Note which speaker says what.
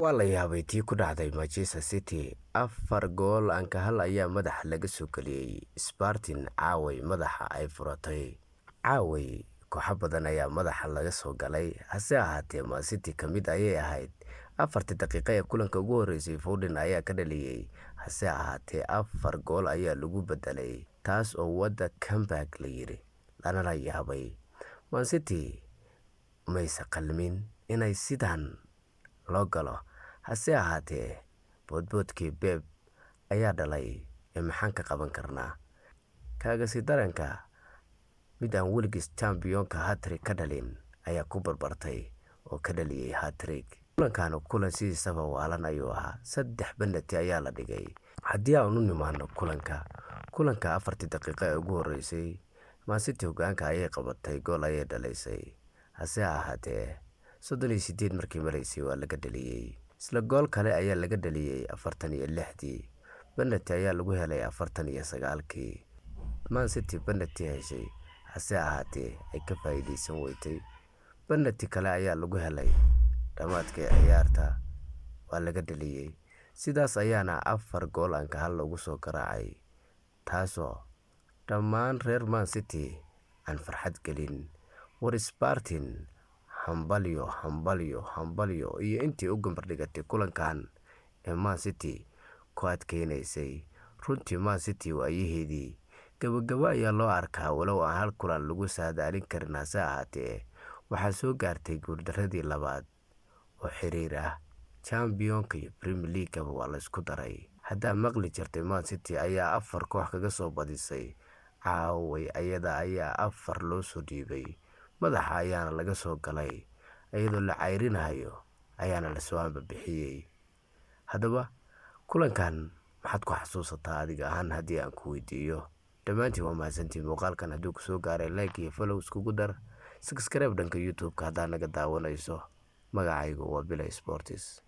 Speaker 1: Waa la yaabay tii ku dhacday Manchester City. 4-1 ayaa madaxa laga soo galiyay Sporting caaway madaxa ay furatay. Caaway kooxo badan ayaa madaxa laga soo galay, hase ahaatee Man City ka mid ayay ahayd. 4 daqiiqo ee kulanka ugu horeysay Foden ayaa ka dhaliyay, hase ahaatee 4 gool ayaa lagu bedelay, taas oo wada comeback la yiri, lana la yaabay. Man City maysa qalmin inay sidaan loo galo, hase ahaatee boodboodkii Pep ayaa dhalay ee maxaan ka qaban karnaa. Kaaga sii daranka mid aan weligiis championka hat-trick ka dhalin ayaa ku barbartay oo ka dhaliyay hat-trick. Kulan sidiisaba waalan ayuu ahaa. 3 penalty ayaa la dhigay. Haddii aan u nimaano kulanka 4 daqiiqo ee ugu horeysay Man City hogaanka ayay qabatay, gool ayay dhalaysay, hase ahaatee 38 markii maraysay waa laga dhaliyay. Isla gool kale ayaa laga dhaliyay 46-dii. Penalty ayaa lagu helay 49-kii. Man City penalty heshay, hase ahaatee ay ka faa'iideysan weysay. Penalty kale ayaa lagu helay dhamaadkii ciyaarta, waa laga dhaliyay. Sidaas ayaana 4-1 lagu soo garaacay, taasoo dhammaan reer Man City aan farxad gelin. War Sporting hambalyo iyo intii u gambar dhigatay kulankan ee Man City ku adkeynaysay. Runtii Man City waayaheedii gabagabo ayaa loo arkaa, walow aan hal kulan lagu saadaalin karin, hase ahaatee waxaa soo gaartay guuldaradii labaad oo xiriir ah. Championka iyo Premier League waa la isku daray. Haddaa maqli jirtay Man City ayaa 4 koox kaga soo badisay, caaway ayada ayaa 4 loo soo dhiibay, madaxa ayaana laga soo galay, iyadoo la cayrinayo ayaana la soo bixiyay. Haddaba kulankan maxaad ku xasuusataa adiga ahaan haddii aan ku weydiiyo? Dhammaantiin waa mahadsantiin. Muuqaalkan hadduu ku soo gaaray like iyo follow iskugu dar. Subscribe dhanka YouTube-ka haddaad naga daawanayso. Magacaygu waa Bilay Sports.